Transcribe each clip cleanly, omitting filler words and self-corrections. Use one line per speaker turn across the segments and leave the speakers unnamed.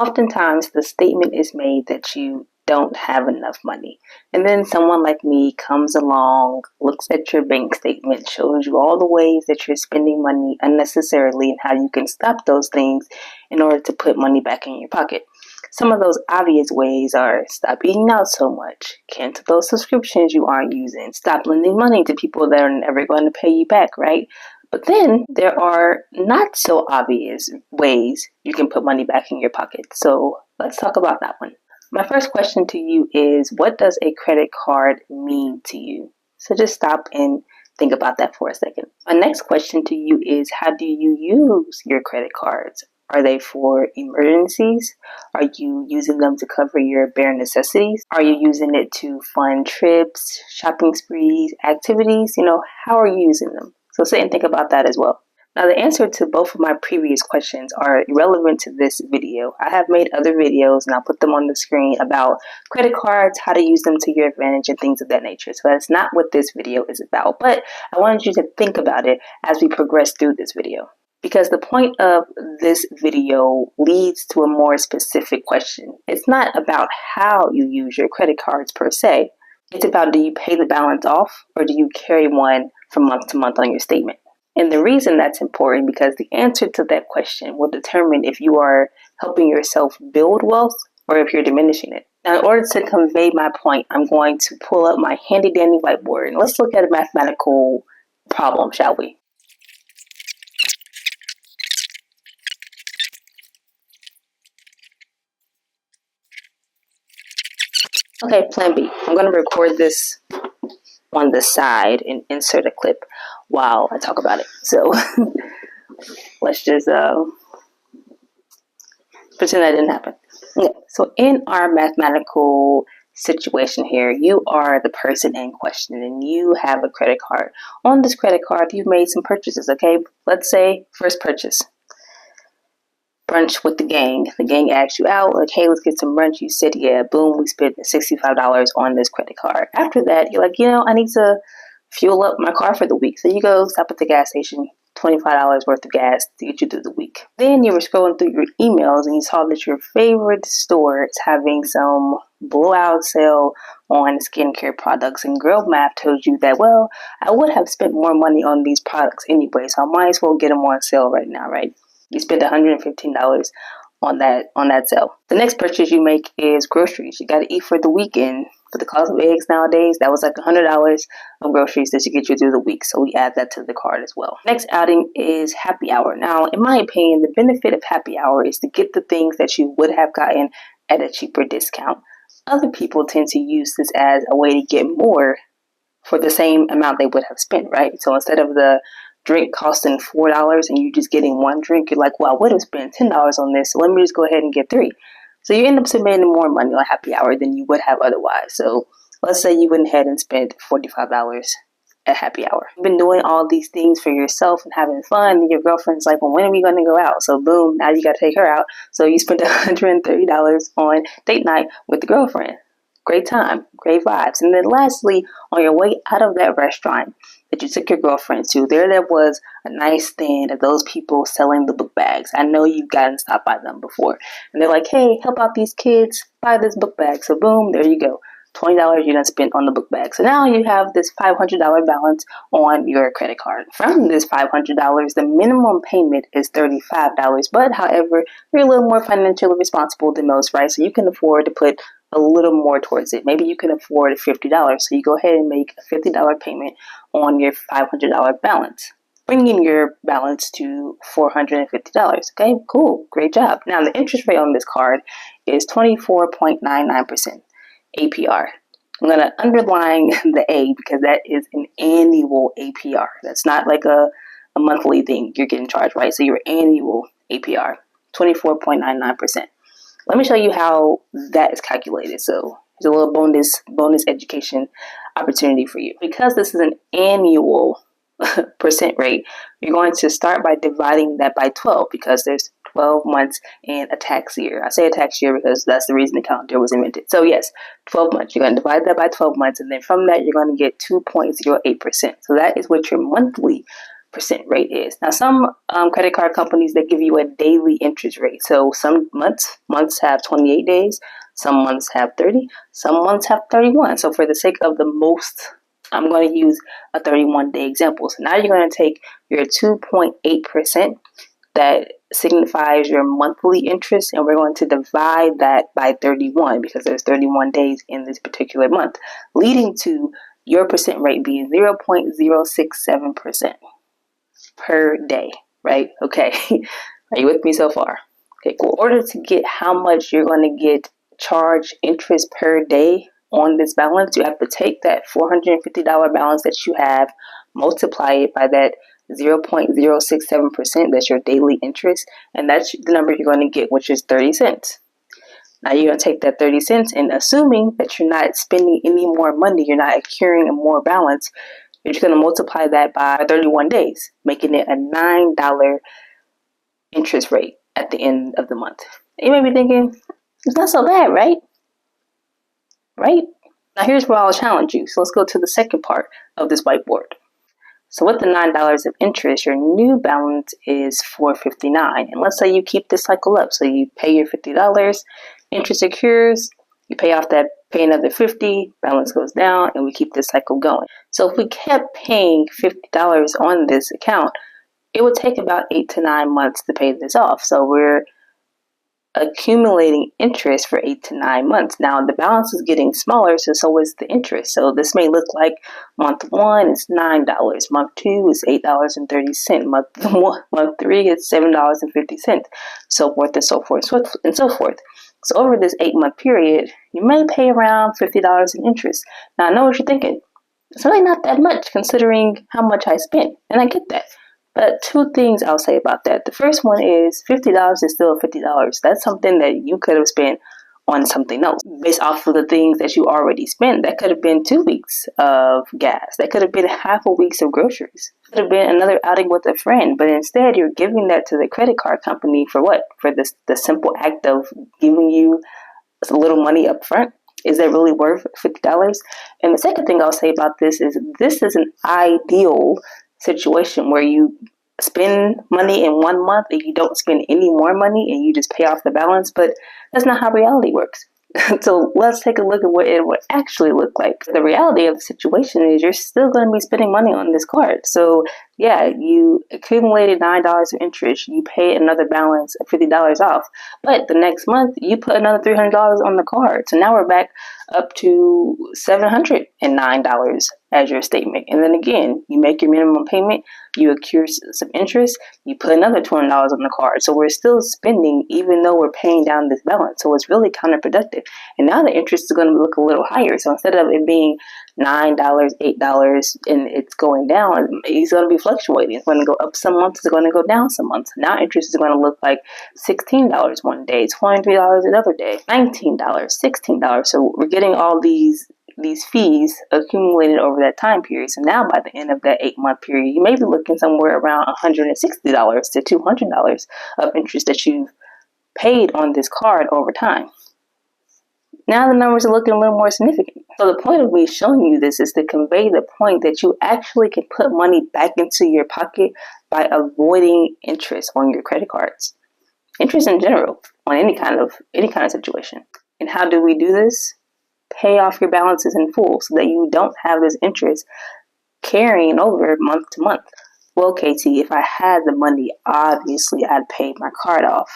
Oftentimes, the statement is made that you don't have enough money. And then someone like me comes along, looks at your bank statement, shows you all the ways that you're spending money unnecessarily and how you can stop those things in order to put money back in your pocket. Some of those obvious ways are stop eating out so much, cancel those subscriptions you aren't using, stop lending money to people that are never going to pay you back, right? But then there are not so obvious ways you can put money back in your pocket. So let's talk about that one. My first question to you is, what does a credit card mean to you? So just stop and think about that for a second. My next question to you is, how do you use your credit cards? Are they for emergencies? Are you using them to cover your bare necessities? Are you using it to fund trips, shopping sprees, activities? How are you using them? So sit and think about that as well. Now, the answer to both of my previous questions are irrelevant to this video. I have made other videos and I'll put them on the screen about credit cards, how to use them to your advantage and things of that nature. So that's not what this video is about, but I wanted you to think about it as we progress through this video. Because the point of this video leads to a more specific question. It's not about how you use your credit cards per se. It's about, do you pay the balance off or do you carry one from month to month on your statement? And the reason that's important, because the answer to that question will determine if you are helping yourself build wealth or if you're diminishing it. Now, in order to convey my point, I'm going to pull up my handy dandy whiteboard and let's look at a mathematical problem, shall we? Okay, plan B. I'm going to record this on the side and insert a clip while I talk about it. So let's just pretend that didn't happen. Okay, so in our mathematical situation here, you are the person in question and you have a credit card. On this credit card, you've made some purchases, okay? Let's say first purchase, brunch with the gang. The gang asks you out, like, hey, let's get some brunch. You said, yeah, boom, we spent $65 on this credit card. After that, you're like, I need to fuel up my car for the week. So you go stop at the gas station, $25 worth of gas to get you through the week. Then you were scrolling through your emails and you saw that your favorite store is having some blowout sale on skincare products. And girl math tells you that, well, I would have spent more money on these products anyway, so I might as well get them on sale right now, right? You spend $115 on that sale. The next purchase you make is groceries. You got to eat for the weekend. For the cost of eggs nowadays, that was like $100 of groceries that should get you through the week. So we add that to the card as well. Next outing is happy hour. Now, in my opinion, the benefit of happy hour is to get the things that you would have gotten at a cheaper discount. Other people tend to use this as a way to get more for the same amount they would have spent, right? So instead of the drink costing $4 and you just getting one drink, you're like, well, I would have spent $10 on this, so let me just go ahead and get 3. So you end up spending more money on happy hour than you would have otherwise. So let's say you went ahead and spent $45 at happy hour. You've been doing all these things for yourself and having fun, and your girlfriend's like, well, when are we going to go out? So boom, now you got to take her out. So you spent $130 on date night with the girlfriend. Great time, great vibes. And then lastly, on your way out of that restaurant that you took your girlfriend to, there was a nice stand of those people selling the book bags. I know you've gotten stopped by them before. And they're like, hey, help out these kids, buy this book bag. So boom, there you go. $20 you done spent on the book bag. So now you have this $500 balance on your credit card. From this $500, the minimum payment is $35. But however, you're a little more financially responsible than most, right? So you can afford to put a little more towards it. Maybe you can afford $50. So you go ahead and make a $50 payment on your $500 balance, bringing your balance to $450. Okay, cool. Great job. Now, the interest rate on this card is 24.99%. APR. I'm going to underline the A because that is an annual APR. That's not like a monthly thing you're getting charged, right? So your annual APR, 24.99%. Let me show you how that is calculated. So here's a little bonus education opportunity for you. Because this is an annual percent rate, you're going to start by dividing that by 12 because there's 12 months in a tax year. I say a tax year because that's the reason the calendar was invented. So yes, 12 months. You're going to divide that by 12 months, and then from that, you're going to get 2.08%. So that is what your monthly rate is. Now, some credit card companies, they give you a daily interest rate. So some months have 28 days, some months have 30, some months have 31. So for the sake of the most, I'm going to use a 31-day example. So now you're going to take your 2.8% that signifies your monthly interest, and we're going to divide that by 31 because there's 31 days in this particular month, leading to your percent rate being 0.067% per day, right? Okay. Are you with me so far? Okay, cool. In order to get how much you're going to get charged interest per day on this balance, you have to take that $450 balance that you have, multiply it by that 0.067%, that's your daily interest, and that's the number you're going to get, which is 30 cents. Now you're going to take that 30 cents, and assuming that you're not spending any more money, you're not accruing a more balance, you're just going to multiply that by 31 days, making it a $9 interest rate at the end of the month. You may be thinking, it's not so bad, right? Right? Now here's where I'll challenge you. So let's go to the second part of this whiteboard. So with the $9 of interest, your new balance is $4.59. And let's say you keep this cycle up. So you pay your $50, interest accrues, you pay off that, pay another $50, balance goes down, and we keep this cycle going. So if we kept paying $50 on this account, it would take about 8 to 9 months to pay this off. So we're accumulating interest for 8 to 9 months. Now the balance is getting smaller, so is the interest. So this may look like month 1 is $9, month 2 is $8.30, month 3 is $7.50, so forth and so forth and so forth. So over this 8-month period, you may pay around $50 in interest. Now I know what you're thinking. It's really not that much considering how much I spent, and I get that. But 2 things I'll say about that. The first one is $50 is still $50. That's something that you could have spent on something else based off of the things that you already spent. That could have been 2 weeks of gas. That could have been half a week's of groceries. It could have been another outing with a friend. But instead, you're giving that to the credit card company for what? For the simple act of giving you a little money up front. Is that really worth $50? And the second thing I'll say about this is an ideal situation where you spend money in 1 month and you don't spend any more money and you just pay off the balance, but that's not how reality works. So let's take a look at what it would actually look like. The reality of the situation is you're still going to be spending money on this card. So yeah, you accumulated $9 of interest, you pay another balance of $50 off, but the next month you put another $300 on the card. So now we're back up to $709 as your statement. And then again, you make your minimum payment, you accrue some interest, you put another $200 on the card. So we're still spending even though we're paying down this balance. So it's really counterproductive. And now the interest is going to look a little higher. So instead of it being $9, $8, and it's going down, it's going to be fluctuating. It's going to go up some months, it's going to go down some months. Now interest is going to look like $16 one day, $23 another day, $19, $16. So we're getting all these fees accumulated over that time period. So now by the end of that 8-month period, you may be looking somewhere around $160 to $200 of interest that you've paid on this card over time. Now the numbers are looking a little more significant. So the point of me showing you this is to convey the point that you actually can put money back into your pocket by avoiding interest on your credit cards. Interest in general, on any kind of situation. And how do we do this? Pay off your balances in full so that you don't have this interest carrying over month to month. Well, KT, if I had the money, obviously I'd pay my card off.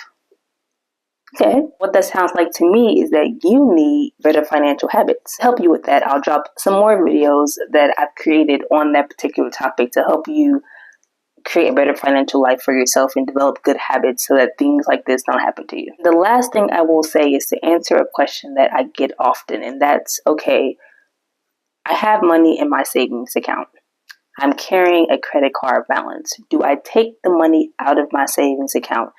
Okay, what that sounds like to me is that you need better financial habits. To help you with that, I'll drop some more videos that I've created on that particular topic to help you create a better financial life for yourself and develop good habits so that things like this don't happen to you. The last thing I will say is to answer a question that I get often, and that's, okay, I have money in my savings account. I'm carrying a credit card balance. Do I take the money out of my savings account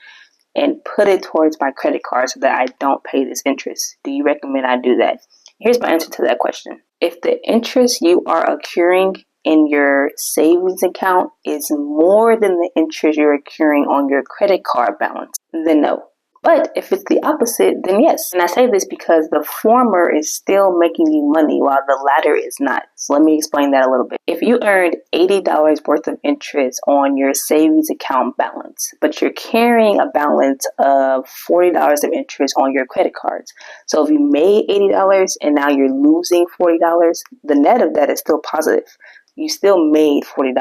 and put it towards my credit card so that I don't pay this interest? Do you recommend I do that? Here's my answer to that question. If the interest you are accruing in your savings account is more than the interest you're accruing on your credit card balance, then no. But if it's the opposite, then yes. And I say this because the former is still making you money while the latter is not. So let me explain that a little bit. If you earned $80 worth of interest on your savings account balance, but you're carrying a balance of $40 of interest on your credit cards. So if you made $80 and now you're losing $40, the net of that is still positive. You still made $40.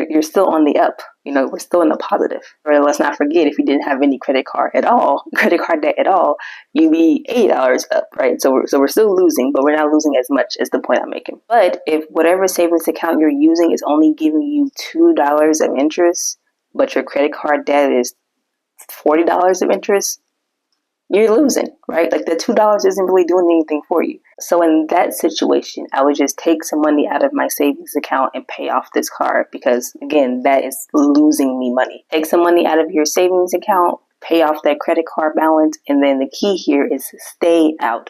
You're still on the up. We're still in the positive. Or let's not forget, if you didn't have any credit card debt at all, you'd be $80 up, right? So we're still losing, but we're not losing as much as the point I'm making. But if whatever savings account you're using is only giving you $2 of interest, but your credit card debt is $40 of interest, you're losing, right? Like the $2 isn't really doing anything for you. So in that situation, I would just take some money out of my savings account and pay off this card because, again, that is losing me money. Take some money out of your savings account, pay off that credit card balance, and then the key here is to stay out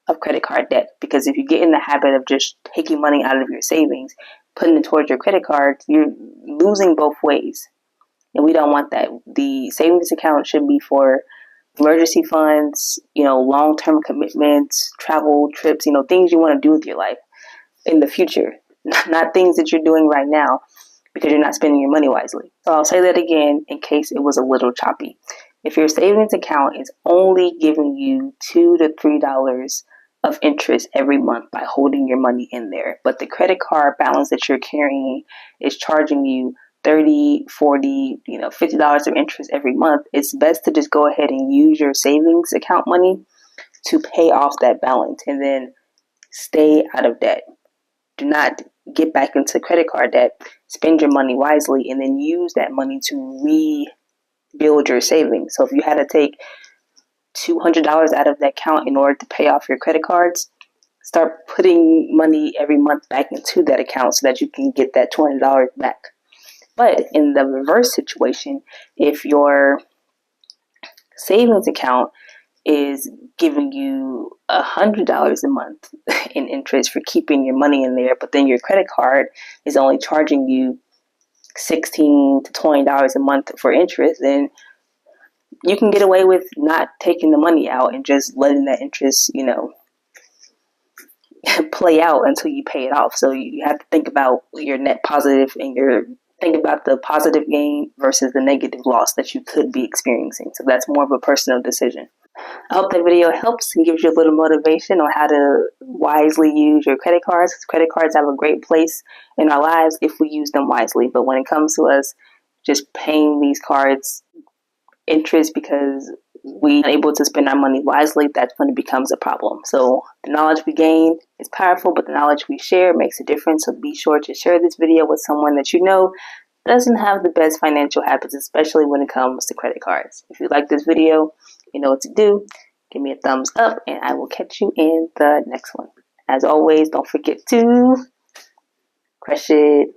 of credit card debt, because if you get in the habit of just taking money out of your savings, putting it towards your credit card, you're losing both ways. And we don't want that. The savings account should be for emergency funds, long-term commitments, travel, trips, things you want to do with your life in the future, not things that you're doing right now because you're not spending your money wisely. So I'll say that again in case it was a little choppy. If your savings account is only giving you $2 to $3 of interest every month by holding your money in there, but the credit card balance that you're carrying is charging you $30, $40, $50 of interest every month, it's best to just go ahead and use your savings account money to pay off that balance and then stay out of debt. Do not get back into credit card debt. Spend your money wisely and then use that money to rebuild your savings. So if you had to take $200 out of that account in order to pay off your credit cards, start putting money every month back into that account so that you can get that $200 back. But in the reverse situation, if your savings account is giving you $100 a month in interest for keeping your money in there, but then your credit card is only charging you $16 to $20 a month for interest, then you can get away with not taking the money out and just letting that interest, play out until you pay it off. So you have to think about your net positive and think about the positive gain versus the negative loss that you could be experiencing. So that's more of a personal decision. I hope that video helps and gives you a little motivation on how to wisely use your credit cards. Credit cards have a great place in our lives if we use them wisely. But when it comes to us just paying these cards interest because we are able to spend our money wisely, that's when it becomes a problem. So the knowledge we gain is powerful, but the knowledge we share makes a difference. So be sure to share this video with someone that you know doesn't have the best financial habits, especially when it comes to credit cards. If you like this video, you know what to do. Give me a thumbs up and I will catch you in the next one. As always, don't forget to crush it.